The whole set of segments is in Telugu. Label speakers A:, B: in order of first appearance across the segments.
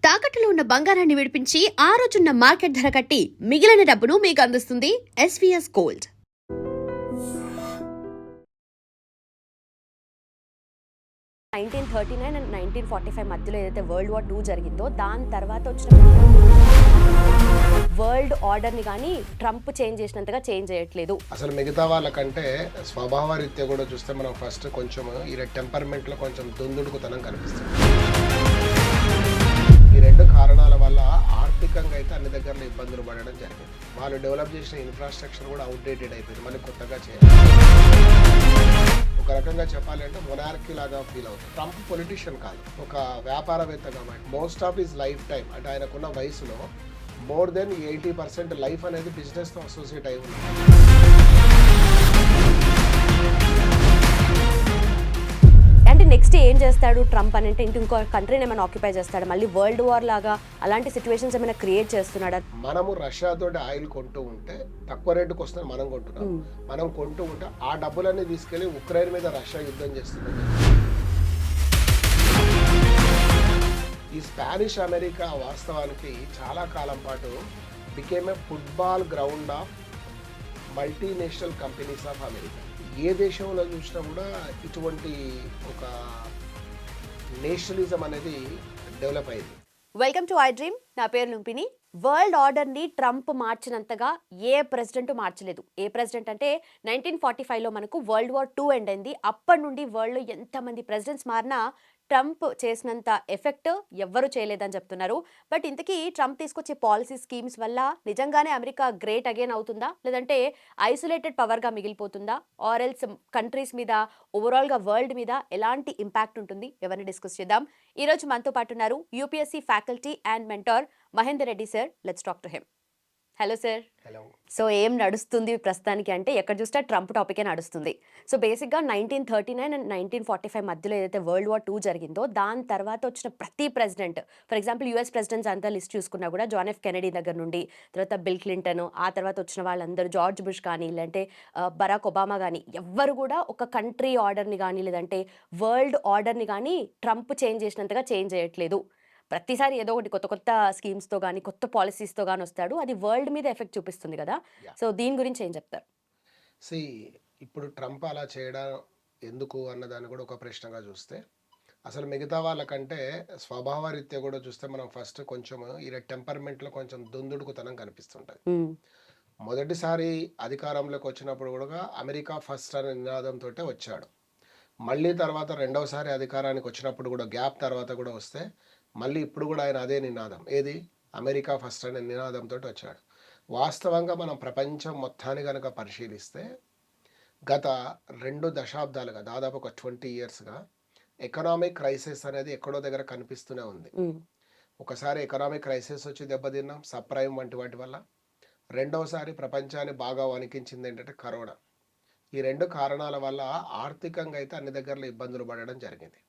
A: తాకట్టులో ఉన్న బంగారాన్ని విడిపించి ఆ రోజున్న మార్కెట్ ధర కట్టి మిగిలిన డబ్బును మీకు అందిస్తుంది ఎస్వీఎస్ గోల్డ్.
B: నైన్టీన్ 39 అండ్ 1945 మధ్యలో ఏదైతే వరల్డ్ వార్ 2 జరిగిందో దాని తర్వాత వచ్చిన వరల్డ్ ఆర్డర్ని కానీ ట్రంప్ చేంజ్ చేసినంతగా చేంజ్ చేయట్లేదు.
C: అసలు మిగతా వాళ్ళకంటే స్వభావరీత్యా కూడా చూస్తే మనం ఫస్ట్ కొంచెం ఈ టెంపర్మెంట్లో కొంచెం దుందుడుకుతనం కనిపిస్తుంది. ఈ రెండు కారణాల వల్ల ఆర్థికంగా అయితే అన్ని దగ్గరలో ఇబ్బందులు పడడం జరిగింది. వాళ్ళు డెవలప్ చేసిన ఇన్ఫ్రాస్ట్రక్చర్ కూడా అవుట్డేటెడ్ అయిపోయింది, మళ్ళీ కొత్తగా చేయాలి. ఒక రకంగా చెప్పాలి అంటే మొనార్కీ లాగా ఫీల్ అవుతుంది. ట్రంప్ పొలిటీషియన్ కాదు, ఒక వ్యాపారవేత్త కాబట్టి most of his life time అంటే ఆయనకున్న వయసులో మోర్ దెన్ 80% లైఫ్ అనేది బిజినెస్తో అసోసియేట్ అయి ఉంది.
B: అంటే నెక్స్ట్ ఏం చేస్తాడు ట్రంప్ అని అంటే ఇంకో కంట్రీని ఏమైనా ఆక్యుపై చేస్తాడు, మళ్ళీ వరల్డ్ వార్ లాగా అలాంటి సిచ్యువేషన్స్ ఏమైనా క్రియేట్ చేస్తున్నాడా?
C: మనము రష్యాతో ఆయిల్ కొంటూ ఉంటే తక్కువ రేటుకు వస్తుంది, మనం కొంటున్నాం. మనం కొంటూ ఉంటే ఆ డబ్బులన్నీ తీసుకెళ్లి ఉక్రెయిన్ మీద రష్యా యుద్ధం చేస్తుంది. ఈ స్పానిష్ అమెరికా వాస్తవానికి చాలా కాలం పాటు became a football ground of multinational companies of America. ఏ దేశంలో చూసినా కూడా ఇటువంటి ఒక నేషనలిజం అనేది డెవలప్ అయింది.
B: Welcome to I Dream. నా పేరు లుంపిని. వరల్డ్ ఆర్డర్ని ట్రంప్ మార్చినంతగా ఏ ప్రెసిడెంట్ మార్చలేదు. ఏ ప్రెసిడెంట్ అంటే 1945లో మనకు వరల్డ్ వార్ 2 ఎండ్ అయింది. అప్పటి నుండి వరల్డ్లో ఎంతమంది ప్రెసిడెంట్స్ మారినా ట్రంప్ చేసినంత ఎఫెక్ట్ ఎవ్వరూ చేయలేదని చెప్తున్నారు. బట్ ఇంతకీ ట్రంప్ తీసుకొచ్చే పాలసీ స్కీమ్స్ వల్ల నిజంగానే అమెరికా గ్రేట్ అగైన్ అవుతుందా, లేదంటే ఐసోలేటెడ్ పవర్గా మిగిలిపోతుందా, ఆర్ ఎల్స్ కంట్రీస్ మీద ఓవరాల్గా వరల్డ్ మీద ఎలాంటి ఇంపాక్ట్ ఉంటుంది, ఎవరిని డిస్కస్ చేద్దాం. ఈరోజు మనతో పాటు ఉన్నారు UPSC faculty and mentor Mahender Reddy sir. Let's talk to him. Hello sir.
C: Hello.
B: So ఏం నడుస్తుంది ప్రస్తుతానికి అంటే ఎక్కడ చూస్తే ట్రంప్ టాపికే నడుస్తుంది. సో బేసిక్గా 1939 అండ్ 1945 మధ్యలో ఏదైతే వరల్డ్ వార్ 2 జరిగిందో దాని తర్వాత వచ్చిన ప్రతి president, for example US presidents అంతా లిస్ట్ చూసుకున్నా కూడా జాన్ ఎఫ్ కెనడీ దగ్గర నుండి, తర్వాత బిల్ క్లింటన్, ఆ తర్వాత వచ్చిన వాళ్ళందరూ జార్జ్ బుష్ కానీ లేదంటే బరాక్ ఒబామా కానీ ఎవ్వరు కూడా ఒక కంట్రీ ఆర్డర్ని కానీ లేదంటే వరల్డ్ ఆర్డర్ని కానీ ట్రంప్ చేంజ్ చేసినంతగా చేంజ్ చేయట్లేదు. ప్రతిసారి ఏదో ఒకటి కొత్త కొత్త స్కీమ్స్తో కానీ కొత్త పాలసీస్తో కానీ వస్తాడు. అది వరల్డ్ మీద ఎఫెక్ట్ చూపిస్తుంది కదా. సో దీని గురించి ఏం చెప్తారు?
C: ఇప్పుడు ట్రంప్ అలా చేయడం ఎందుకు అన్నదాన్ని కూడా ఒక ప్రశ్నగా చూస్తే, అసలు మిగతా వాళ్ళకంటే స్వభావరీత్యా కూడా చూస్తే మనం ఫస్ట్ కొంచెం ఈ టెంపర్మెంట్లో కొంచెం దుందుడుకుతనం కనిపిస్తుంటుంది. మొదటిసారి అధికారంలోకి వచ్చినప్పుడు కూడా అమెరికా ఫస్ట్ అనే నినాదంతో వచ్చాడు. మళ్ళీ తర్వాత రెండవసారి అధికారానికి వచ్చినప్పుడు కూడా గ్యాప్ తర్వాత కూడా వస్తే మళ్ళీ ఇప్పుడు కూడా ఆయన అదే నినాదం, ఏది అమెరికా ఫస్ట్ అనే నినాదంతో వచ్చాడు. వాస్తవంగా మనం ప్రపంచం మొత్తాన్ని కనుక పరిశీలిస్తే గత 2 దశాబ్దాలుగా దాదాపు ఒక 20 yearsగా ఎకనామిక్ క్రైసిస్ అనేది ఎక్కడో దగ్గర కనిపిస్తూనే ఉంది. ఒకసారి ఎకనామిక్ క్రైసిస్ వచ్చి దెబ్బతిన్నాం సబ్ప్రైమ్ వంటి వాటి వల్ల. రెండవసారి ప్రపంచాన్ని బాగా వణికించింది ఏంటంటే కరోనా. ఈ 2 కారణాల వల్ల ఆర్థికంగా అయితే అన్ని దగ్గరలో ఇబ్బందులు పడడం జరిగింది.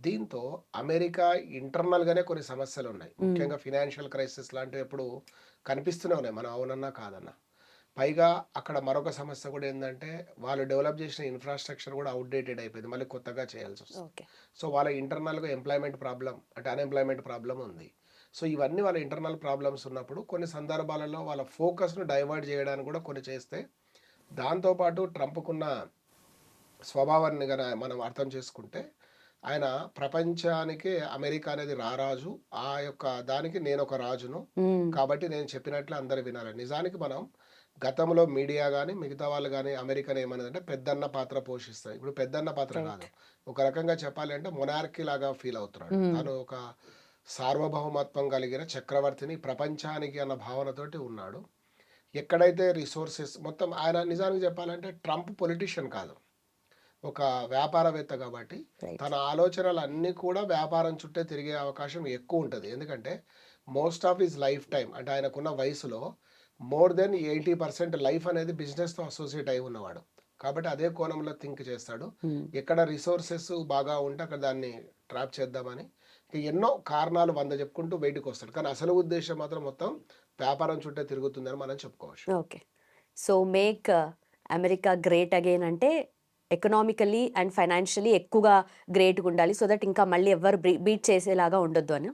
C: దీంతో అమెరికా ఇంటర్నల్గానే కొన్ని సమస్యలు ఉన్నాయి, ముఖ్యంగా ఫినాన్షియల్ క్రైసిస్ లాంటివి ఎప్పుడు కనిపిస్తూనే ఉన్నాయి, మనం అవునన్నా కాదన్నా. పైగా అక్కడ మరొక సమస్య కూడా ఏంటంటే వాళ్ళు డెవలప్ చేసిన ఇన్ఫ్రాస్ట్రక్చర్ కూడా అవుట్డేటెడ్ అయిపోయింది, మళ్ళీ కొత్తగా చేయాల్సి వస్తుంది. సో వాళ్ళ ఇంటర్నల్గా ఎంప్లాయ్మెంట్ ప్రాబ్లం అంటే అన్ఎంప్లాయ్మెంట్ ప్రాబ్లం ఉంది. సో ఇవన్నీ వాళ్ళ ఇంటర్నల్ ప్రాబ్లమ్స్ ఉన్నప్పుడు కొన్ని సందర్భాలలో వాళ్ళ ఫోకస్ను డైవర్ట్ చేయడానికి కూడా కొన్ని చేస్తే, దాంతోపాటు ట్రంప్కున్న స్వభావాన్ని కనుక మనం అర్థం చేసుకుంటే ఆయన ప్రపంచానికి అమెరికా అనేది రారాజు, ఆ యొక్క దానికి నేను ఒక రాజును కాబట్టి నేను చెప్పినట్లు అందరు వినాలి. నిజానికి మనం గతంలో మీడియా కానీ మిగతా వాళ్ళు కానీ అమెరికన్ ఏమన్నదంటే పెద్దన్న పాత్ర పోషిస్తాయి. ఇప్పుడు పెద్దన్న పాత్ర కాదు, ఒక రకంగా చెప్పాలి అంటే మొనార్కీ లాగా ఫీల్ అవుతున్నాడు. తను ఒక సార్వభౌమత్వం కలిగిన చక్రవర్తిని ప్రపంచానికి అన్న భావనతోటి ఉన్నాడు. ఎక్కడైతే రిసోర్సెస్ మొత్తం ఆయన, నిజానికి చెప్పాలంటే ట్రంప్ పొలిటీషియన్ కాదు, ఒక వ్యాపారవేత్త కాబట్టి తన ఆలోచనలు అన్నీ కూడా వ్యాపారం చుట్టే తిరిగే అవకాశం ఎక్కువ ఉంటుంది. ఎందుకంటే most of his life time అంటే ఆయనకున్న వయసులో మోర్ దెన్ 80% లైఫ్ అనేది బిజినెస్తో అసోసియేట్ అయి ఉన్నవాడు కాబట్టి అదే కోణంలో థింక్ చేస్తాడు. ఎక్కడ రిసోర్సెస్ బాగా ఉంటే అక్కడ దాన్ని ట్రాప్ చేద్దామని ఎన్నో కారణాలు 100 చెప్పుకుంటూ బయటకు వస్తాడు. కానీ అసలు ఉద్దేశం మాత్రం మొత్తం వ్యాపారం చుట్టే తిరుగుతుందని మనం చెప్పుకోవచ్చు.
B: Okay. So make America great again అంటే ఎకనామికల్లీ అండ్ ఫైనాన్షియలీ ఎక్కువగా గ్రేట్గా ఉండాలి, సో దట్ ఇంకా మళ్ళీ ఎవ్వరు బీట్ చేసేలాగా ఉండొద్దు అని.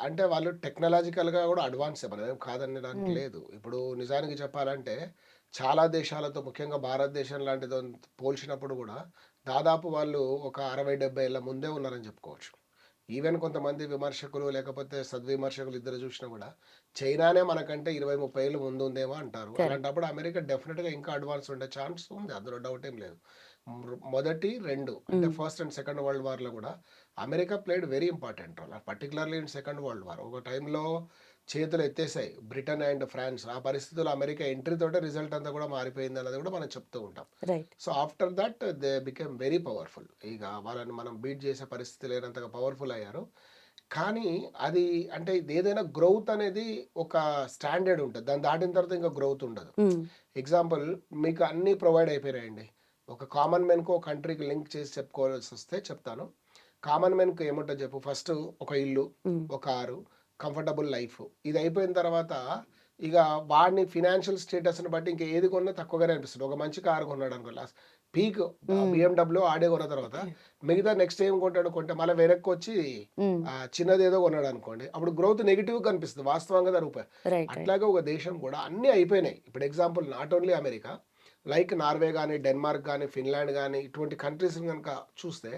C: అంటే వాళ్ళు టెక్నాలజికల్‌గా గూడా అడ్వాన్సే మనమేం కాదనడానికి
B: హ్మ్.
C: లేదు. ఇప్పుడు నిజానికి చెప్పాలంటే చాలా దేశాలతో ముఖ్యంగా భారతదేశం లాంటిదో పోల్చినప్పుడు గూడా దాదాపు వాళ్ళు ఒక 60, 70 ఏళ్ల ముందే ఉన్నారని చెప్పుకోవచ్చు. ఈవెన్ కొంతమంది విమర్శకులు లేకపోతే సద్విమర్శకులు ఇద్దరు చూసినా గూడా చైనానే మనకంటే 20, 30 ఏళ్ళు ముందుందేమో అంటారు.
B: కరెక్ట్.
C: అలాంటప్పుడు అమెరికా డెఫినిట్‌గా ఇంకా అడ్వాన్స్ ఉండే ఛాన్స్ ఉంది. అందులో డౌట్ ఏం లేదు. మొదటి 2 అంటే
B: hmm.
C: First and second world వార్‌లో గూడా America played very important role. Particularly in second world war. ఒక టైంలో చేతులు ఎత్తేసాయి బ్రిటన్ అండ్ ఫ్రాన్స్. ఆ పరిస్థితుల్లో అమెరికా ఎంట్రీ తోటే రిజల్ట్ అంతా కూడా మారిపోయిందన్నది కూడా మనం చెప్తూ ఉంటాం.
B: Right.
C: So, after that they became very powerful. ఇక వాళ్ళని మనం బీట్ చేసే పరిస్థితి లేనంతగా పవర్‌ఫుల్ అయ్యారు. కానీ అది అంటే ఇదేదైనా గ్రోత్ అనేది ఒక స్టాండర్డ్ ఉంటది. దాన్ని దాటిన తర్వాత ఇంకా గ్రోత్ ఉండదు.
B: హ్మ్.
C: ఎగ్జాంపుల్ మీకు అన్నీ ప్రొవైడ్ అయిపోయినాయండి. ఒక కామన్ మ్యాన్‌కో కంట్రీకి లింక్ చేసి చెప్పుకోవాల్సొస్తే చెప్తాను. కామన్ మ్యాన్‌కి ఏముంటది చెప్పు? ఫస్ట్ ఒక ఇల్లు,
B: హ్మ్.
C: ఒక కారు, కంఫర్టబుల్ లైఫ్. ఇది అయిపోయిన తర్వాత ఇగ వాడిని ఫినాన్షియల్ స్టేటస్‌ని బట్టి ఇంక ఏది కొన్నా తక్కువగానే అనిపిస్తది. ఒక మంచి కారు కొన్నాడనుకో పీక్
B: హ్మ్.
C: బీఎండబ్ల్యూ ఆడే కొన్న తర్వాత మిగతా నెక్స్ట్ ఏం కొంటాడు? కొంటే మళ్ళా వెనక్కొచ్చి
B: హ్మ్.
C: చిన్నదేదో కొన్నాడనుకోండి. అప్పుడు గ్రోత్ నెగెటివ్‌గా కనిపిస్తది. వాస్తవంగా దాని
B: రైట్. రైట్.
C: అట్లాగే ఒక దేశం కూడా అన్నీ అయిపోయినాయి. ఇప్పుడు example not only America, like Norway గాని, డెన్మార్క్ గాని, ఫిన్లాండ్ గాని ఇటువంటి కంట్రీస్‌ని గనుక చూస్తే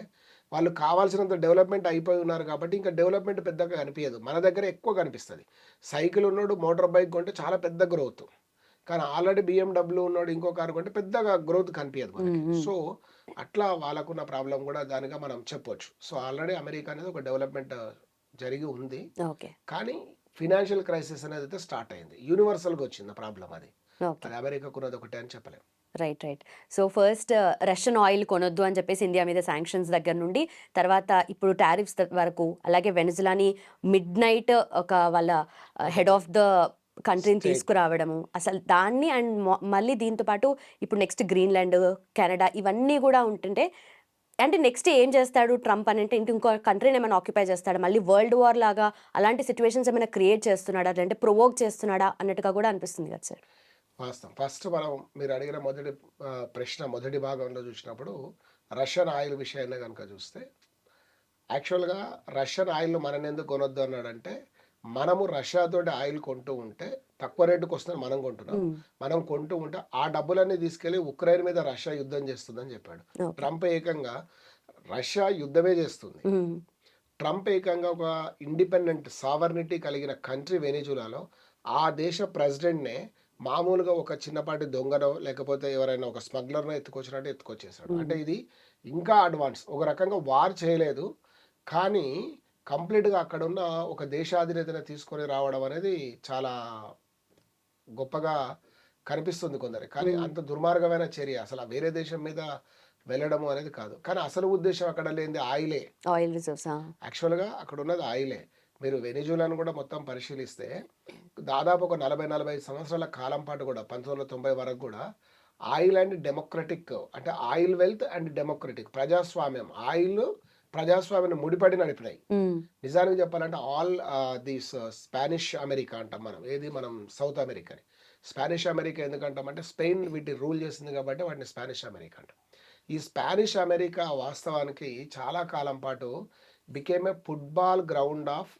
C: వాళ్ళు కావాల్సినంత డెవలప్‌మెంట్ అయిపోయి ఉన్నారు కాబట్టి ఇంకా డెవలప్‌మెంట్ పెద్దగా కనిపియదు. మన దగ్గర ఎక్కువ కనిపిస్తది. సైకిల్ ఉన్నోడు మోటార్ బైక్ కొంటే చాలా పెద్ద గ్రోత్. కానీ ఆల్రెడీ బీఎండబ్ల్యూ ఉన్నోడు ఇంకో కారు కొంటే పెద్దగా గ్రోత్ కనిపియదు
B: హ్మ్.
C: మనకి.
B: హ్మ్.
C: సో, అట్లా వాళ్ళకున్న ప్రాబ్లమ్ గూడా దానిగా మనం చెప్పొచ్చు. సో, ఆల్రెడీ అమెరికా అనేది ఒక డెవలప్‌మెంట్ జరిగి ఉంది.
B: ఓకే.
C: కానీ ఫినాన్షియల్ క్రైసిస్ అనేదైతే స్టార్ట్ అయింది. యూనివర్సల్‌గా వచ్చింది ఆ ప్రాబ్లమ్ అది.
B: ఓకే.
C: అది అమెరికాకున్నది ఒకటే అని చెప్పలేం.
B: Right. Right. So, first Russian oil కొనొద్దు అని చెప్పేసి ఇండియా మీద శాంక్షన్స్ దగ్గర నుండి, తర్వాత ఇప్పుడు టారిఫ్స్ వరకు, అలాగే వెనిజులాని మిడ్‌నైట్ ఒక వాళ్ళ హెడ్
C: ఒకటి
B: ఆఫ్ ద కంట్రీని
C: స్టేట్
B: తీసుకురావడము. అసలు దాన్ని అండ్ మళ్ళీ దీంతో పాటు ఇప్పుడు నెక్స్ట్ గ్రీన్‌లాండ్, కెనడా ఇవన్నీ గూడా ఉంటుంటే అంటే నెక్స్ట్ ఏం చేస్తాడు ట్రంప్ అనంటే ఇంకో కంట్రీని ఏమైనా ఆక్యుపై చేస్తాడా? మళ్ళీ వరల్డ్ వార్ లాగా అలాంటి సిట్యుయేషన్స్ ఏమైనా క్రియేట్ చేస్తున్నాడా? లేదంటే ప్రొవోక్ చేస్తున్నాడా అన్నట్టుగా గూడా అనిపిస్తుంది కదా సార్.
C: వాస్తవం. ఫస్ట్ మనం మీరు అడిగిన మొదటి ప్రశ్న మొదటి భాగంలో చూసినప్పుడు రష్యన్ ఆయిల్ విషయాన్ని గనుక చూస్తే యాక్చువల్‌గా రష్యన్ ఆయిల్‌ను మననెందుకు కొనొద్దు అన్నాడంటే, మనము రష్యాతోటి ఆయిల్ కొంటూ ఉంటే తక్కువ రేటుకొస్తుందని మనం కొంటున్నాం.
B: హ్మ్.
C: మనం కొంటూ ఉంటే ఆ డబ్బులన్నీ తీసుకెళ్ళి ఉక్రెయిన్ మీద రష్యా యుద్ధం చేస్తుందని చెప్పాడు.
B: ఓకే.
C: ట్రంప్ ఏకంగా రష్యా యుద్ధమే చేస్తుంది.
B: హ్మ్.
C: ట్రంప్ ఏకంగా ఒక ఇండిపెండెంట్ సావర్నిటీ కలిగిన కంట్రీ వెనిజులాలో ఆ దేశ ప్రెసిడెంట్‌నే మామూలుగా ఒక చిన్నపాటి దొంగనో, లేకపోతే ఎవరైనా ఒక స్మగ్లర్‌నో ఎత్తుకొచ్చినట్టు ఎత్తుకొచ్చేసాడు.
B: హ్మ్.
C: అంటే ఇది ఇంకా అడ్వాన్స్. ఒక రకంగా వార్ చేయలేదు. కానీ కంప్లీట్‌గా అక్కడున్న ఒక దేశాధినేతని తీసుకొని రావడం అనేది చాలా గొప్పగా కనిపిస్తుంది కొందరికి. కానీ
B: హ్మ్.
C: అంత దుర్మార్గమైన చర్య. అసల వేరే దేశం మీద వెళ్ళడము అనేది కాదు. కానీ అసలు ఉద్దేశ్యం అక్కడ లేనిది ఆయిలే.
B: Oil reserves. ఆ!
C: యాక్చువల్‌గా అక్కడున్నది ఆయిలే. మీరు వెనిజులాను గూడా మొత్తం పరిశీలిస్తే దాదాపు ఒక 40, 45 సంవత్సరాల కాలం పాటు గూడా 1990 వరకు గూడా ఆయిల్ అండ్ డెమోక్రటిక్ అంటే ఆయిల్ వెల్త్ అండ్ డెమోక్రటిక్ ప్రజాస్వామ్యం. ఆయిల్ ప్రజాస్వామ్యాన్ని ముడిపడి నడిపినాయి.
B: హ్మ్.
C: నిజానికి చెప్పాలంటే ఆల్ దిస్ స్పానిష్ అమెరికా అంటాం మనం. ఏది మనం సౌత్ అమెరికాని. స్పానిష్ అమెరికా ఎందుకంటామంటే స్పెయిన్ వీటిని రూల్ చేసింది కాబట్టి వాటిని స్పానిష్ అమెరికా అంటాం. ఈ స్పానిష్ అమెరికా వాస్తవానికి చాలా కాలం పాటు became a football ground of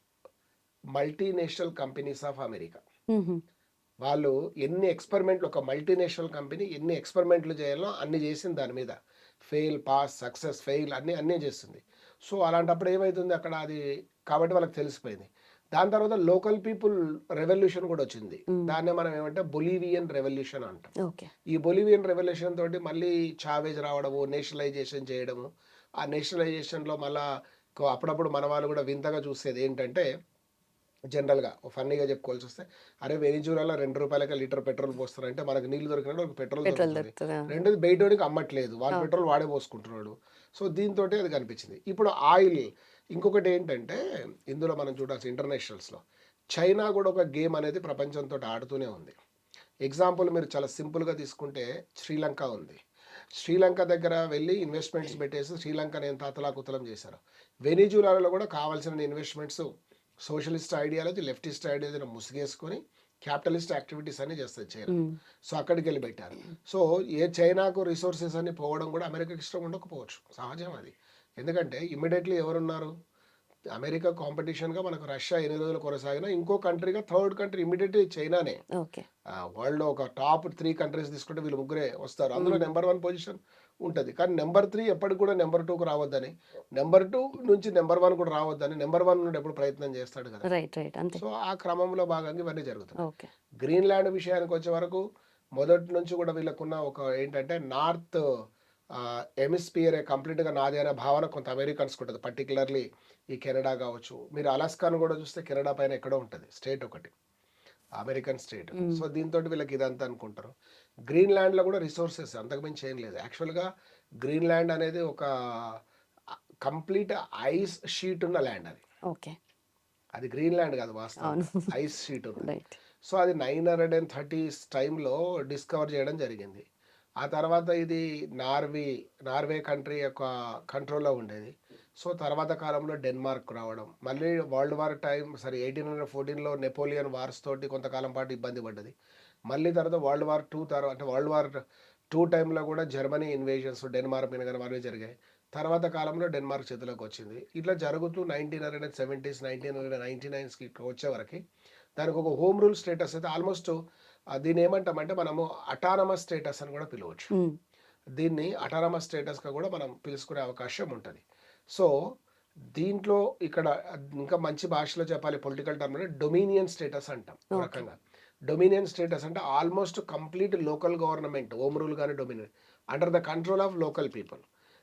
C: multinational companies of America.
B: హుహు.
C: వాళ్ళు ఎన్ని ఎక్స్‌పెరిమెంట్‌లు ఒక మల్టీనేషనల్ కంపెనీ ఎన్ని ఎక్స్‌పెరిమెంట్‌లు చేయాలో అన్ని చేసింది దాని మీద. ఫెయిల్, పాస్, సక్సెస్, ఫెయిల్ అన్నీ చేస్తుంది. సో, అలాంటప్పుడు ఏమైతుంది అక్కడ అది కాబట్టి వాళ్ళకి తెలిసిపోయింది. దాని తర్వాత లోకల్ పీపుల్ రెవల్యూషన్ కూడా వచ్చింది.
B: హ్మ్.
C: దాన్నే మనం ఏమంటే బొలీవియన్ రెవల్యూషన్ అంటాం.
B: ఓకే.
C: ఈ బొలీవియన్ రెవల్యూషన్ తోటి మళ్ళీ చావేజ్ రావడము, నేషనలైజేషన్ చేయడము. ఆ నేషనలైజేషన్‌లో మళ్ళా అప్పుడప్పుడు మన వాళ్ళు కూడా వింతగా చూసేది ఏంటంటే జనరల్‌గా ఫన్నీగా చెప్పుకోవాల్సొస్తే, అరే! వెనిజులాలో రూ. 2 లీటర్ పెట్రోల్ పోస్తున్నారంటే మనకు నీళ్లు దొరికినట్టు వాళ్ళకి పెట్రోల్
B: పెట్రోల్
C: దొరుకుతుంది.
B: దొరుకుతదా?
C: రెండోది బయటోనికి అమ్మట్లేదు. వాని
B: ఓకే.
C: పెట్రోల్ వాడే పోసుకుంటున్నాడు. సో, దీనితోటి అది కనిపించింది. ఇప్పుడు ఆయిల్ ఇంకొకటేంటంటే ఇందులో మనం చూడాల్సిన ఇంటర్నేషనల్స్‌లో చైనా కూడా ఒక గేమ్ అనేది ప్రపంచంతోటి ఆడుతూనే ఉంది. ఎగ్జాంపుల్ మీరు చాలా సింపుల్‌గా తీసుకుంటే శ్రీలంక ఉంది. శ్రీలంక దగ్గర వెళ్లి ఇన్వెస్ట్‌మెంట్స్ పెట్టేసి శ్రీలంకని ఎంత అతలాకుతలం చేశారో. వెనిజులాలో కూడా కావాల్సిన ఇన్వెస్ట్‌మెంట్స్ సోషలిస్ట్ ఐడియాలజీ, లెఫ్టిస్ట్ ఐడియాలజీని ముసుగేసుకొని క్యాపిటలిస్ట్ యాక్టివిటీస్ అన్నీ చేస్తది చైనా.
B: హ్మ్.
C: సో, అక్కడికెళ్ళి పెట్టారు. సో, చైనాకు రిసోర్సెస్ అన్నీ పోవడం కూడా అమెరికాకి ఇష్టం ఉండకపోవచ్చు. సహజం అది. ఎందుకంటే ఇమ్మీడియేట్‌లీ ఎవరున్నారు? అమెరికా కాంపిటీషన్గా మనకు రష్యా ఎన్ని రోజులు కొనసాగినా ఇంకో కంట్రీగా థర్డ్ కంట్రీ ఇమీడియట్లీ చైనానే.
B: ఓకే.
C: వరల్డ్‌లో ఒక టాప్ 3 కంట్రీస్ తీసుకుంటే వీళ్ళు ముగ్గురే వస్తారు. అందులో నెంబర్ 1 పొజిషన్ ఉంటది. కానీ నెంబర్ 3 ఎప్పటికి కూడా నెంబర్ 2కి రావద్దని, నెంబర్ 2 నుంచి నెంబర్ 1 కూడా రావద్దని, నెంబర్ 1 నుండి ఎప్పుడు ప్రయత్నం చేస్తాడు కదా!
B: రైట్. రైట్. అంతే.
C: సో, ఆ క్రమంలో భాగంగా ఇవన్నీ జరుగుతున్నాయి.
B: ఓకే.
C: గ్రీన్‌లాండ్ విషయానికొచ్చే వరకు మొదటి నుంచి కూడా వీళ్ళకున్న ఒక ఏంటంటే నార్త్ హెమిస్ఫియరే కంప్లీట్‌గా నాదే అనే భావన కొంత అమెరికన్స్‌కి ఉంటది. పర్టిక్యులర్‌లీ ఈ కెనడా కావచ్చు. మీరు అలాస్కాను కూడా చూస్తే కెనడా పైన ఎక్కడో ఉంటది. స్టేట్ ఒకటి. American state.
B: హ్మ్.
C: సో, దీనితోటి వీళ్ళకి ఇదంతా అనుకుంటారు. గ్రీన్‌లాండ్‌లో కూడా రిసోర్సెస్ అంతకు మించి ఏం లేదు. యాక్చువల్‌గా గ్రీన్‌లాండ్ అనేది ఒక కంప్లీట్ ఐస్ షీట్ ఉన్న ల్యాండ్ అది.
B: ఓకే.
C: అది గ్రీన్‌లాండ్ కాదు వాస్తవంగా.
B: అవును.
C: ఐస్ షీట్ ఉన్నది.
B: రైట్.
C: సో, అది 930s టైంలో డిస్కవర్ చేయడం జరిగింది. ఆ తర్వాత ఇది నార్వే కంట్రీ యొక్క కంట్రోల్‌లో ఉండేది. సో, తర్వాత కాలంలో డెన్మార్క్ రావడం, మళ్ళీ వరల్డ్ వార్ 1814లో నెపోలియన్ వార్స్ తోటి కొంతకాలం పాటు ఇబ్బంది పడ్డది. మళ్ళీ తర్వాత వరల్డ్ వార్ 2 అంటే వరల్డ్ వార్ 2 టైంలో కూడా జర్మనీ ఇన్వేషన్స్ డెన్మార్క్ మీద గాని అవన్నీ జరిగాయి. తర్వాత కాలంలో డెన్మార్క్ చేతిలోకి వచ్చింది. ఇట్లా జరుగుతూ 1970s, 1999స్‌కి ఇట్లా వచ్చేవరకి దానికి ఒక హోమ్ రూల్ స్టేటస్ అయితే ఆల్మోస్ట్ దీన్ని ఏమంటామంటే మనము అటానమస్ స్టేటస్ అని కూడా పిలవచ్చు.
B: హ్మ్.
C: దీన్ని అటానమస్ స్టేటస్‌గా కూడా మనం పిలుచుకునే అవకాశం ఉంటది. సో, దీంట్లో ఇక్కడ ఇంకా మంచి భాషలో చెప్పాలి పొలిటికల్ టర్మ్‌లో డొమినియన్ స్టేటస్ అంటాం ఒక
B: ఓకే.
C: రకంగా. డొమినియన్ స్టేటస్ అంటే almost complete local government home rule గాని dominion under the control of local people.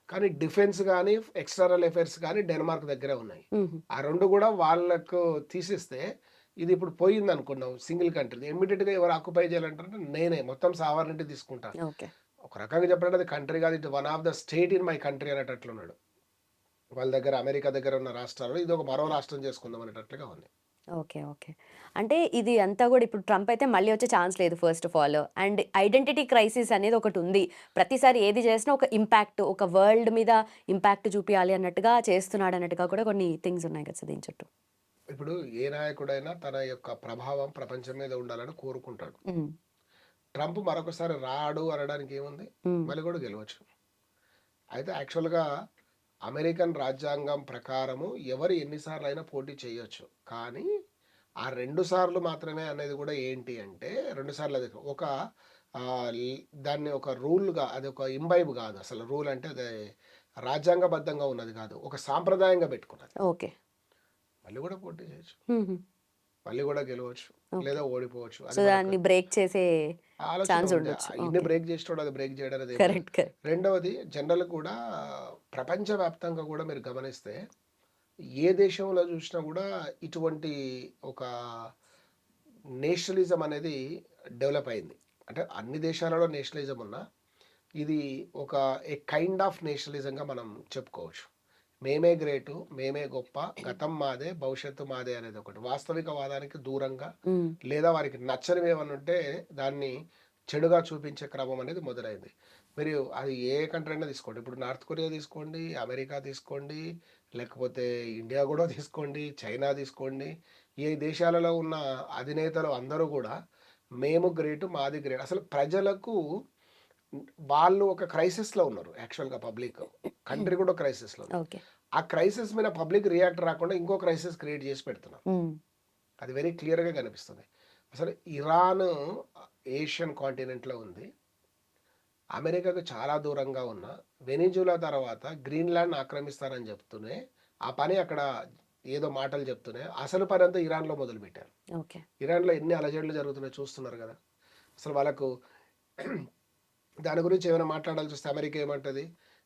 C: కానీ డిఫెన్స్ గాని, ఎక్స్‌టర్నల్ అఫైర్స్ గాని డెన్మార్క్ దగ్గరే ఉన్నాయి.
B: హుహు.
C: ఆ 2 కూడా వాళ్ళకు తీసిస్తే ఇది ఇప్పుడు పోయిందనుకున్నాం సింగిల్ కంట్రీ. ఇమ్మీడియేట్‌గా ఎవరు ఆక్యుపై చేయాలంటారంటే నేనే మొత్తం సావరినిటీ తీసుకుంటా.
B: ఓకే.
C: ఒక రకంగా చెప్పాలంటే అది కంట్రీ కాదు. It one of the state in my country అనేటట్లున్నాడు. వాళ్ళ దగ్గర అమెరికా దగ్గర ఉన్న రాష్ట్రాల్లో ఇది ఒక మరో రాష్ట్రం చేసుకుందాం అనేటట్లుగా ఉంది.
B: ఓకే. ఓకే. అంటే ఇది అంతా గూడా ఇప్పుడు ట్రంప్ అయితే మళ్ళీ వచ్చే ఛాన్స్ లేదు first of all. And identity crisis అనేది ఒకటుంది. ప్రతిసారి ఏది చేసినా ఒక ఇంపాక్ట్, ఒక వరల్డ్ మీద ఇంపాక్ట్ చూపియాలి అన్నట్టుగా చేస్తున్నాడన్నట్టుగా కూడా కొన్ని థింగ్స్ ఉన్నాయి కదా! దీని చుట్టూ.
C: ఇప్పుడు ఏ నాయకుడైనా తన యొక్క ప్రభావం ప్రపంచం మీద ఉండాలని కోరుకుంటాడు.
B: హ్మ్.
C: ట్రంప్ మరొకసారి రాడు అనడానికి ఏముంది?
B: హ్మ్.
C: మళ్ళీ కూడా గెలవచ్చు. అయితే యాక్చువల్‌గా అమెరికన్ రాజ్యాంగం ప్రకారము ఎవరు ఎన్ని సార్లైనా పోటీ చేయొచ్చు. కానీ ఆ 2 సార్లు మాత్రమే అనేది కూడా ఏంటి అంటే 2 సార్లు అది ఒక దాన్ని ఒక రూల్‌గా అది ఒక ఇంబైబ్ కాదు. అసలు రూల్ అంటే అది రాజ్యాంగబద్ధంగా ఉన్నది కాదు. ఒక సాంప్రదాయంగా పెట్టుకున్నది.
B: ఓకే.
C: మళ్ళీ కూడా పోటీ చేయొచ్చు.
B: హుహు.
C: మళ్ళీ కూడా గెలవచ్చు.
B: ఓకే.
C: లేదా ఓడిపోవచ్చు.
B: సో,
C: అది మనకు
B: దాన్ని బ్రేక్ చేసే
C: ఆలోచన
B: ఛాన్స్
C: ఉంది.
B: ఉండొచ్చు.
C: ఇన్ని
B: ఓకే.
C: బ్రేక్ చేసేటోడు అది బ్రేక్ చేయడం అనేది ఏం లేదు.
B: కరెక్ట్. కరెక్ట్.
C: రెండవది జనరల్ కూడా ప్రపంచవ్యాప్తంగా కూడా మీరు గమనిస్తే ఏ దేశంలో చూసినా కూడా ఇటువంటి ఒక నేషనలిజం అనేది డెవలప్ అయింది. అంటే అన్ని దేశాలలో నేషనలిజం ఉన్నా ఇది ఒక ఏ కైండ్ ఆఫ్ నేషనలిజంగా మనం చెప్పుకోవచ్చు. మేమే గ్రేటు, మేమే గొప్ప, గతం మాదే, భవిష్యత్తు మాదే అనేది ఒకటి. వాస్తవికవాదానికి దూరంగా
B: హ్మ్.
C: లేదా వారికి నచ్చనివి ఏమన్నా ఉంటే దాన్ని చెడుగా చూపించే క్రమం అనేది మొదలైంది. మీరు అది ఏ కంట్రీ అయినా తీసుకోండి. ఇప్పుడు నార్త్ కొరియా తీసుకోండి, అమెరికా తీసుకోండి, లేకపోతే ఇండియా కూడా తీసుకోండి, చైనా తీసుకోండి. ఈ దేశాలలో ఉన్న అధినేతలు అందరూ కూడా మేము గ్రేటు, మాది గ్రేట్. అసలు ప్రజలకు వాళ్ళు ఒక క్రైసిస్‌లో ఉన్నారు యాక్చువల్‌గా పబ్లిక్. కంట్రీ కూడా క్రైసిస్‌లో ఉంది.
B: ఓకే.
C: ఆ క్రైసిస్ మీద పబ్లిక్ రియాక్ట్ రాకుండా ఇంకో క్రైసిస్ క్రియేట్ చేసి పెడుతున్నారు.
B: హ్మ్.
C: అది వెరీ క్లియర్‌గా కనిపిస్తుంది. అసలు ఇరాన్ ఏషియన్ కాంటినెంట్‌లో ఉంది. అమెరికాకు చాలా దూరంగా ఉన్న వెనిజులా తర్వాత గ్రీన్‌లాండ్‌ని ఆక్రమిస్తారని చెప్తూనే, ఆ పని అక్కడ ఏదో మాటలు చెప్తూనే అసలు పనంతా ఇరాన్‌లో మొదలుపెట్టారు.
B: ఓకే.
C: ఇరాన్‌లో ఎన్ని అలజడులు జరుగుతున్నాయో చూస్తున్నారు కదా! అసలు వాళ్ళకు దాని గురించి ఏమైనా మాట్లాడాల్సి వస్తే అమెరికా ఏమంటది?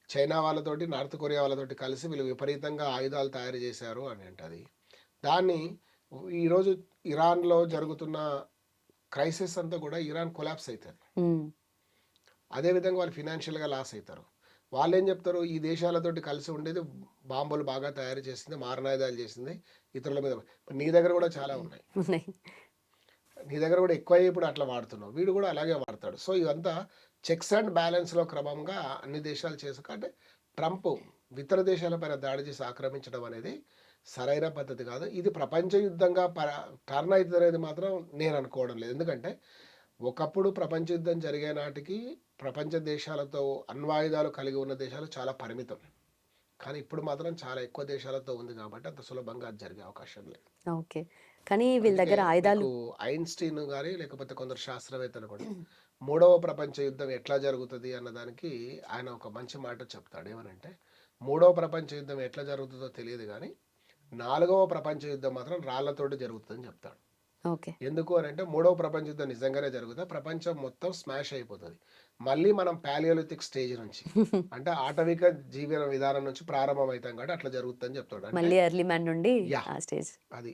C: చైనా వాళ్ళతోటి, నార్త్ కొరియా వాళ్ళతోటి కలిసి వీళ్ళు విపరీతంగా ఆయుధాలు తయారు చేశారు అని అంటది. దాన్ని ఈరోజు ఇరాన్‌లో జరుగుతున్న క్రైసిస్ అంతా కూడా ఇరాన్ కొలాప్స్ అయితది.
B: హ్మ్.
C: అదే విధంగా వాళ్ళు ఫినాన్షియల్‌గా లాస్ అయితారు. వాళ్ళేం చెప్తారు? ఈ దేశాలతోటి కలిసి ఉండేది బాంబులు బాగా తయారు చేసింది, మారణాయుధాలు చేసింది, ఇతరుల మీద నీ దగ్గర కూడా చాలా ఉన్నాయి.
B: ఉన్నాయి.
C: నీ దగ్గర కూడా ఎక్కువయ్యి ఇప్పుడు అట్లా వాడుతున్నావు. వీడు కూడా అలాగే వాడతాడు. సో, ఇదంతా చెక్స్ అండ్ బ్యాలెన్స్‌లో క్రమంగా అన్ని దేశాలు అంటే ట్రంప్ ఇతర దేశాలపైన దాడి చేసి ఆక్రమించడం అనేది సరైన పద్ధతి కాదు. ఇది ప్రపంచ యుద్ధంగా టర్న్ అయితదనేది మాత్రం నేను అనుకోవడం లేదు. ఎందుకంటే ఒకప్పుడు ప్రపంచ యుద్ధం జరిగే నాటికి ప్రపంచ దేశాలతో అణ్వాయుధాలు కలిగి ఉన్న దేశాలు చాలా పరిమితం. కానీ ఇప్పుడు మాత్రం చాలా ఎక్కువ దేశాలతో ఉంది కాబట్టి అంత సులభంగా అది జరిగే అవకాశం లేదు.
B: ఓకే. కానీ వీళ్ళ
C: అందుకే
B: దగ్గర ఆయుధాలు
C: మీకు ఐన్స్టీన్ గాని లేకపోతే కొందరు శాస్త్రవేత్తలు కూడా మూడవ ప్రపంచ యుద్ధం ఎట్లా జరుగుతుంది అన్నదానికి ఆయన ఒక మంచి మాట చెప్తాడు. ఏమనంటే మూడవ ప్రపంచ యుద్ధం ఎట్లా జరుగుతుందో తెలియదు కానీ నాలుగవ ప్రపంచ యుద్ధం మాత్రం రాళ్లతోటి జరుగుతుందని చెప్తాడు.
B: ఓకే.
C: ఎందుకు అని అంటే మూడవ ప్రపంచ యుద్ధం నిజంగానే జరుగుతుంది, ప్రపంచం మొత్తం స్మాష్ అయిపోతుంది. మళ్ళీ మనం పాలియోలిథిక్ స్టేజ్ నుంచి అంటే ఆటవిక జీవన విధానం నుంచి ప్రారంభం అవుతాం కాబట్టి అట్లా జరుగుతుందని చెప్తాడు. అంటే
B: మళ్ళీ ఎర్లీ మ్యాన్ నుండి
C: యా
B: ఆ స్టేజ్.
C: అది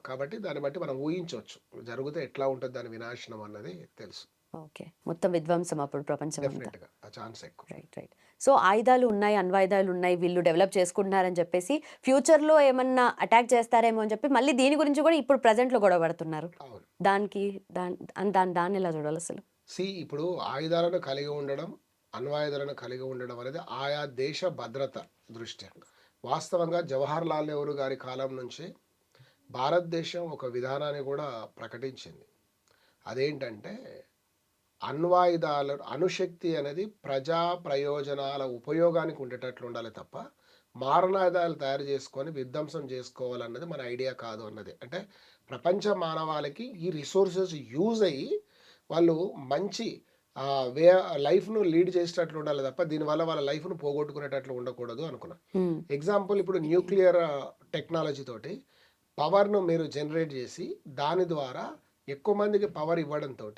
C: కాబట్టి దాన్ని బట్టి మనం ఊహించవచ్చు జరిగితే ఎట్లా ఉంటుంది దాని వినాశనం అన్నది తెలుసు.
B: ఓకే. మొత్తం విధ్వంసం అప్పుడు ప్రపంచం అంతా.
C: డెఫినెట్గా ఆ ఛాన్స్ ఎక్కువ.
B: Right, right. సో ఆయుధాలు ఉన్నాయి, అణ్వాయుధాలు ఉన్నాయి, వీళ్ళు డెవలప్ చేసుకుంటున్నారని చెప్పేసి ఫ్యూచర్లో ఏమన్నా అటాక్ చేస్తారేమో అని చెప్పి మళ్ళీ దీని గురించి కూడా ఇప్పుడు ప్రజెంట్లో గొడవ పడుతున్నారు.
C: అవును.
B: దానికి దాన్ని ఎలా చూడాలి అసలు?
C: ఇప్పుడు ఆయుధాలను కలిగి ఉండడం, అణ్వాయుధాలను కలిగి ఉండడం అనేది ఆయా దేశ భద్రత దృష్ట్యా వాస్తవంగా జవహర్ లాల్ నెహ్రూ గారి కాలం నుంచి భారతదేశం ఒక విధానాన్ని కూడా ప్రకటించింది. అదేంటంటే అణుశక్తి అనేది ప్రజా ప్రయోజనాల ఉపయోగానికి ఉండేటట్లు ఉండాలి తప్ప మారణాయుధాలు తయారు చేసుకొని విధ్వంసం చేసుకోవాలన్నది మన ఐడియా కాదు అన్నది. అంటే ప్రపంచ మానవాళికి ఈ రిసోర్సెస్ యూజ్ అయ్యి వాళ్ళు మంచి వే లైఫ్ను లీడ్ చేసేటట్లు ఉండాలి తప్ప దీనివల్ల వాళ్ళ లైఫ్ను పోగొట్టుకునేటట్లు ఉండకూడదు అనుకున్నా. ఎగ్జాంపుల్ ఇప్పుడు న్యూక్లియర్ టెక్నాలజీ తోటి పవర్ను మీరు జనరేట్ చేసి దాని ద్వారా ఎక్కువ మందికి పవర్ ఇవ్వడంతో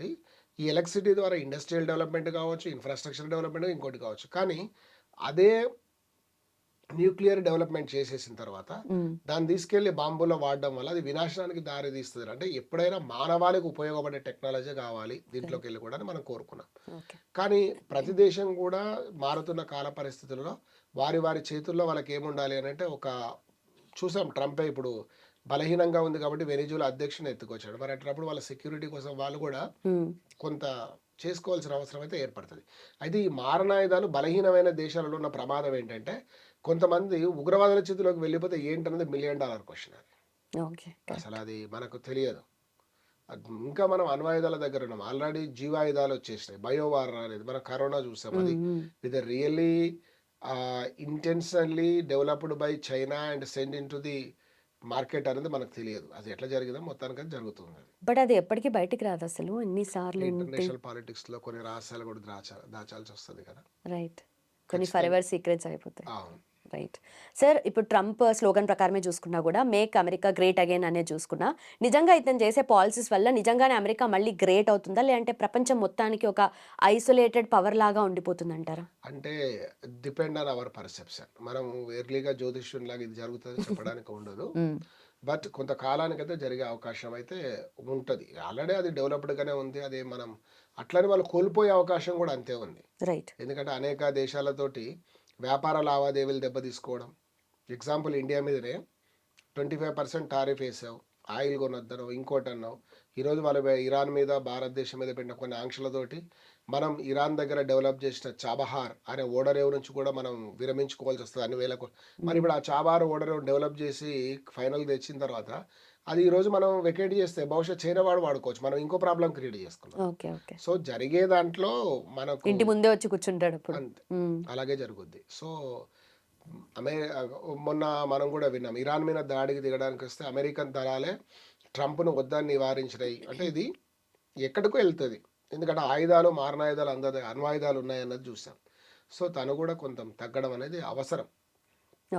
C: ఈ ఎలక్ట్రిసిటీ ద్వారా ఇండస్ట్రియల్ డెవలప్మెంట్ కావచ్చు, ఇన్ఫ్రాస్ట్రక్చర్ డెవలప్మెంట్ ఇంకోటి కావచ్చు. కానీ అదే న్యూక్లియర్ డెవలప్మెంట్ చేసేసిన తర్వాత దాన్ని తీసుకెళ్లి బాంబులో వాడడం వల్ల అది వినాశనానికి దారి తీస్తుంది. అంటే ఎప్పుడైనా మానవాళికి ఉపయోగపడే టెక్నాలజీ కావాలి దీంట్లోకి వెళ్ళి కూడా మనం కోరుకున్నాం. కానీ ప్రతి దేశం కూడా మారుతున్న కాల పరిస్థితుల్లో వారి వారి చేతుల్లో వాళ్ళకి ఏముండాలి అని అంటే ఒక చూసాం ట్రంపే ఇప్పుడు బలహీనంగా ఉంది కాబట్టి వెనిజులా అధ్యక్షుని ఎత్తుకొచ్చాడు. మరి అట్లప్పుడు వాళ్ళ సెక్యూరిటీ కోసం వాళ్ళు కూడా కొంత చేసుకోవాల్సిన అవసరం అయితే ఏర్పడుతుంది. అయితే ఈ మారణాయుధాలు బలహీనమైన దేశాలలో ఉన్న ప్రమాదం ఏంటంటే కొంతమంది ఉగ్రవాదుల చేతిలోకి వెళ్ళిపోతే ఏంటన్నది $1 మిలియన్ క్వశ్చన్. అది అసలు అది మనకు తెలియదు. ఇంకా మనం అణ్వాయుధాల దగ్గర ఉన్నాం. ఆల్రెడీ జీవాయుధాలు వచ్చేసినాయి, బయోవార్ అనేది మనం కరోనా చూసాం. అది with really intentionally developed by China and send in to the market అనేది మనకు తెలియదు. అది ఎట్లా జరిగిందో మొత్తానికి అది జరుగుతుంది.
B: బట్ అది ఎప్పటికీ బయటికి రాదు అసలు ఎన్నిసార్లు.
C: ఇంటర్నేషనల్ పాలిటిక్స్ లో కొన్ని రహస్యాలు కూడా దాచాల్సి వస్తుంది కదా.
B: రైట్. కొన్ని ఫరెవర్ సీక్రెట్స్ అయిపోతాయి.
C: అవును.
B: Right sir. ఇప్పుడు ట్రంప్ స్లోగన్ ప్రకారమే చూసుకున్నా కూడా మేక్ అమెరికా గ్రేట్ అగైన్ అనేది చూసుకున్నా నిజంగా ఇతను చేసే పాలసీస్ వల్ల నిజంగానే అమెరికా మళ్ళీ గ్రేట్ అవుతుందా, లేదంటే ప్రపంచం మొత్తానికి ఒక ఐసోలేటెడ్ పవర్ లాగా ఉండిపోతుంది అంటారా?
C: అంటే డిపెండ్ ఆన్ అవర్ పర్సెప్షన్. మనం ఎర్లీగా జ్యోతిష్యం లాగా ఇది జరుగుతుంది చెప్పడానికి ఉండదు. బట్ కొంతకాలానికైతే జరిగే అవకాశం అయితే ఉంటుంది. ఆల్రెడీ అది డెవలప్డ్గానే ఉంది. అదే మనం అట్లనే వాళ్ళు కోల్పోయే అవకాశం కూడా అంతే ఉంది.
B: రైట్.
C: ఎందుకంటే అనేక దేశాలతోటి వ్యాపార లావాదేవీలు దెబ్బతీసుకోవడం. ఎగ్జాంపుల్ ఇండియా మీదనే 25% టారిఫ్ వేసావు, ఆయిల్ కొనొద్దను, ఇంకోటి అన్నావు. ఈరోజు వాళ్ళు ఇరాన్ మీద భారతదేశం మీద పెట్టిన కొన్ని ఆంక్షలతోటి మనం ఇరాన్ దగ్గర డెవలప్ చేసిన చాబహార్ అనే ఓడరేవు నుంచి కూడా మనం విరమించుకోవాల్సి వస్తుంది అన్ని వేల. మరి ఇప్పుడు ఆ చాబహార్ ఓడరేవు డెవలప్ చేసి ఫైనల్ తెచ్చిన తర్వాత అది ఈరోజు మనం వెకేట్ చేస్తే బహుశా చైనా వాడు వాడుకోవచ్చు, మనం ఇంకో ప్రాబ్లం క్రియేట్ చేసుకున్నాం. సో జరిగే దాంట్లో మనకు
B: ఇంటి ముందే వచ్చి కూర్చుంటాడు
C: అంతే, అలాగే జరుగుద్ది. సో మొన్న మనం కూడా విన్నాం, ఇరాన్ మీద దాడికి దిగడానికి వస్తే అమెరికన్ దళాలే ట్రంప్ను వద్దని నివారించినాయి. అంటే ఇది ఎక్కడికో వెళ్తుంది, ఎందుకంటే ఆయుధాలు మారణాయుధాలు అందరి అణ్వాయుధాలు ఉన్నాయన్నది చూసాం. సో తను కూడా కొంత తగ్గడం అనేది అవసరం.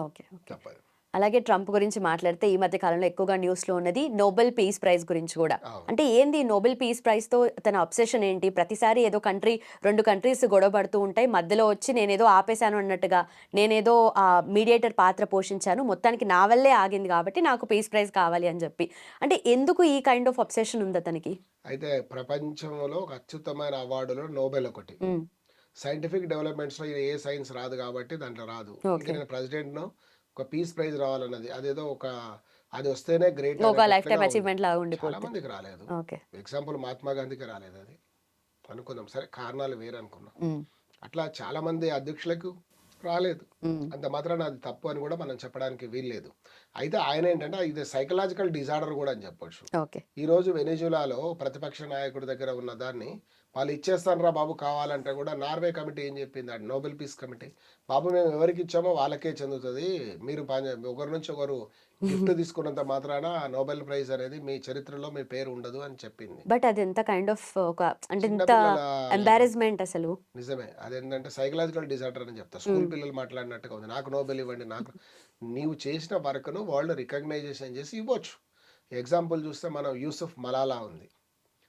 B: ఓకే,
C: తప్పదు.
B: అలాగే ట్రంప్ గురించి మాట్లాడితే ఈ మధ్య కాలంలో ఎక్కువగా న్యూస్లో ఉన్నది నోబెల్ పీస్ ప్రైజ్ గురించి కూడా. అంటే ఏంది నోబెల్ పీస్ ప్రైజ్తో తన అబ్సెషన్ ఏంటి? ప్రతిసారి ఏదో రెండు కంట్రీస్ గొడవ పడుతూ ఉంటాయి, మధ్యలో వచ్చి నేనేదో ఆపేశాను అన్నట్టుగా, నేనేదో మీడియేటర్ పాత్ర పోషించాను, మొత్తానికి నా వల్లే ఆగింది కాబట్టి నాకు పీస్ ప్రైజ్ కావాలి అని చెప్పి. అంటే ఎందుకు ఈ కైండ్ ఆఫ్ అబ్సెషన్ ఉంది అతనికి?
C: అయితే ప్రపంచంలో ఒక అత్యుత్తమైన అవార్డులో నోబెల్ ఒకటి. సైంటిఫిక్ డెవలప్మెంట్స్లో ఏ సైన్స్ రాదు కాబట్టి దాంట్లో రాదు. నేను ప్రెసిడెంట్ను ఒక పీస్ ప్రైజ్ రావాలన్నది అదేదో అది వస్తేనే గ్రేట్,
B: లైఫ్ టైం అచీవ్మెంట్ లాగా ఉండిపోతుంది.
C: చాలా మందికి రాలేదు. ఎగ్జాంపుల్ మహాత్మా గాంధీకి రాలేదు, అది అనుకుందాం, సరే కారణాలు వేరే అనుకున్నాం. అట్లా చాలా మంది అధ్యక్షులకు రాలేదు.
B: మ్మ్.
C: అంత మాత్రాన అది తప్పు అని కూడా మనం చెప్పడానికి వీల్లేదు. అయితే ఆయన ఏంటంటే ఇది సైకలాజికల్ డిజార్డర్ కూడా అని చెప్పొచ్చు.
B: ఓకే.
C: ఈరోజు వెనిజులాలో ప్రతిపక్ష నాయకుడి దగ్గర ఉన్న దాన్ని వాళ్ళు ఇచ్చేస్తానురా బాబు కావాలంటే కూడా నార్వే కమిటీ ఏం చెప్పింది, అది నోబెల్ పీస్ కమిటీ, బాబు మేము ఎవరికి ఇచ్చామో వాళ్ళకే చెందుతుంది, మీరు ఒకరి నుంచి ఒకరు గిఫ్ట్ తీసుకున్నంత మాత్రాన నోబెల్ ప్రైజ్ అనేది మీ చరిత్రలో మీ పేరు ఉండదు అని చెప్పింది.
B: బట్ అది ఎంత కైండ్ ఆఫ్ ఒక అంటే ఇంత
C: చిన్నపిల్లల
B: ఎంబారెస్మెంట్ అసలు.
C: నిజమే, అదేంటంటే సైకలాజికల్ డిజార్డర్ అని చెప్తా. స్కూల్ పిల్లలు మాట్లాడినట్టుగా ఉంది, నాకు నోబెల్ ఇవ్వండి, నాకు నీవు చేసిన వర్క్ను వాళ్ళు రికగ్నైజేషన్ చేసి ఇవ్వచ్చు. ఎగ్జాంపుల్ చూస్తే మనం యూసుఫ్ మలాలా ఉంది.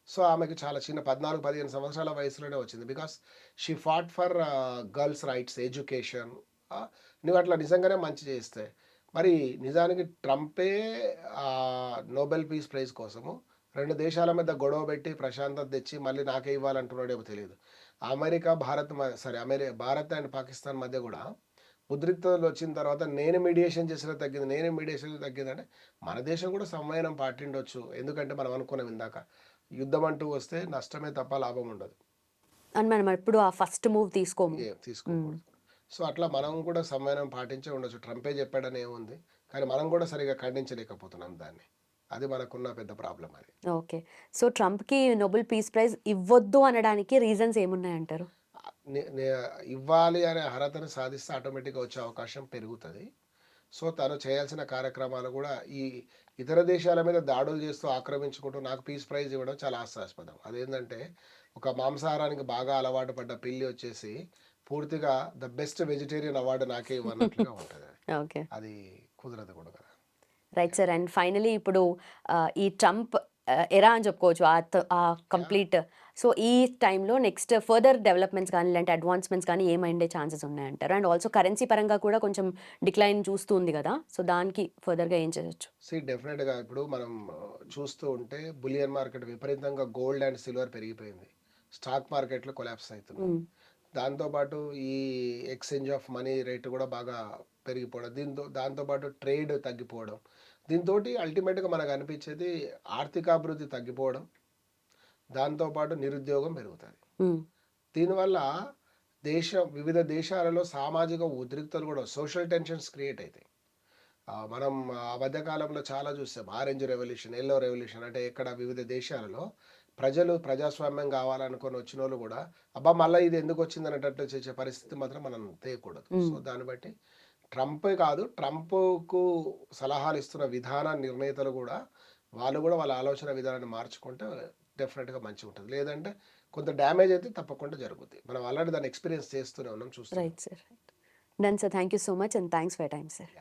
C: సో ఆమెకి చాలా చిన్న 14-15 సంవత్సరాల వయసులోనే వచ్చింది. Because she fought for girls rights, education. నువ్వు అట్లా నిజంగానే మంచి చేస్తే మరి నిజానికి ట్రంపే నోబెల్ పీస్ ప్రైజ్ కోసము 2 దేశాల మధ్య గొడవ పెట్టి ప్రశాంతత తెచ్చి మళ్ళీ నాకే ఇవ్వాలంటున్నాడేమో తెలియదు. భారత్ అండ్ పాకిస్తాన్ మధ్య కూడా ఉద్రిక్తతలు వచ్చిన తర్వాత నేను మీడియేషన్ తగ్గిందంటే మన దేశం కూడా సంవయనం పాటిండొచ్చు. ఎందుకంటే మనం అనుకున్నాం ఇందాక, యుద్ధం అంటూ వస్తే నష్టమే తప్ప లాభం ఉండదు,
B: అని మనం ఎప్పుడు ఆ ఫస్ట్ మూవ్ తీసుకోము.
C: తీసుకోకూడదు. సో అట్లా మనం కూడా సంవయనం పాటించే ఉండొచ్చు. ట్రంపే చెప్పాడని ఏముంది, కానీ మనం కూడా సరిగా ఖండించలేకపోతున్నాం దాన్ని. అది మనకున్న పెద్ద ప్రాబ్లం అది.
B: ఓకే. సో ట్రంప్కి నోబెల్ పీస్ ప్రైజ్ ఇవ్వొద్దు అనడానికి రీజన్స్ ఏమున్నాయంటారు?
C: ఇవ్వాలి అనే అర్హతను సాధిస్తే ఆటోమేటిక్గా వచ్చే అవకాశం పెరుగుతుంది. సో తను చేయాల్సిన కార్యక్రమాలు కూడా ఈ ఇతర దేశాల మీద దాడులు చేస్తూ ఆక్రమించుకుంటూ నాకు పీస్ ప్రైజ్ ఇవ్వడం చాలా హాస్యాస్పదం. అదేంటంటే ఒక మాంసాహారానికి బాగా అలవాటు పడ్డ పిల్లి వచ్చేసి పూర్తిగా ద బెస్ట్ వెజిటేరియన్ అవార్డు నాకే ఇవ్వనట్లుగా ఉంటుంది.
B: ఓకే.
C: అది కుదరదు కూడా కదా.
B: Right sir. అండ్ ఫైనలీ ఇప్పుడు ఈ ట్రంప్ ఎరా అని చెప్పుకోవచ్చు ఆ కంప్లీట్. సో ఈ టైంలో నెక్స్ట్ ఫర్దర్ డెవలప్మెంట్స్ కానీ ఇలాంటి అడ్వాన్స్మెంట్స్ కానీ ఏమైండే ఛాన్సెస్ ఉన్నాయంటారు? అండ్ ఆల్సో కరెన్సీ పరంగా కూడా కొంచెం డిక్లైన్ చూస్తుంది కదా, సో దానికి ఫర్దర్గా ఏం చేయొచ్చు?
C: డెఫినెట్గా ఇప్పుడు మనం చూస్తూ ఉంటే బులియన్ మార్కెట్ విపరీతంగా గోల్డ్ అండ్ సిల్వర్ పెరిగిపోయింది, స్టాక్ మార్కెట్లో కొలాప్స్ అవుతుంది. దాంతోపాటు ఈ ఎక్స్చేంజ్ ఆఫ్ మనీ రేటు కూడా బాగా పెరిగిపోవడం, దాంతోపాటు ట్రేడ్ తగ్గిపోవడం, దీంతో అల్టిమేట్గా మనకు అనిపించేది ఆర్థికాభివృద్ధి తగ్గిపోవడం, దాంతోపాటు నిరుద్యోగం పెరుగుతుంది. దీనివల్ల వివిధ దేశాలలో సామాజిక ఉద్రిక్తలు కూడా, సోషల్ టెన్షన్స్ క్రియేట్ అవుతాయి. మనం ఆ మధ్యకాలంలో చాలా చూసాం, ఆరెంజ్ రెవల్యూషన్, ఎల్లో రెవల్యూషన్, అంటే ఇక్కడ వివిధ దేశాలలో ప్రజలు ప్రజాస్వామ్యం కావాలనుకొని వచ్చిన వాళ్ళు కూడా అబ్బా మళ్ళీ ఇది ఎందుకు వచ్చింది అనేటట్టు చేసే పరిస్థితి మాత్రం మనం తేయకూడదు. సో దాన్ని బట్టి ట్రంపే కాదు, ట్రంప్కు సలహాలు ఇస్తున్న విధాన నిర్ణేతలు కూడా వాళ్ళు కూడా వాళ్ళ ఆలోచన విధానాన్ని మార్చుకుంటే డెఫినెట్గా మంచిగా ఉంటుంది. లేదంటే కొంత డ్యామేజ్ అయితే తప్పకుండా జరుగుతుంది. మనం ఆల్రెడీ దాన్ని ఎక్స్పీరియన్స్ చేస్తూనే ఉన్నాం, చూస్తున్నాం.
B: Right sir. Right. Done sir. Thank you so much and thanks for time sir.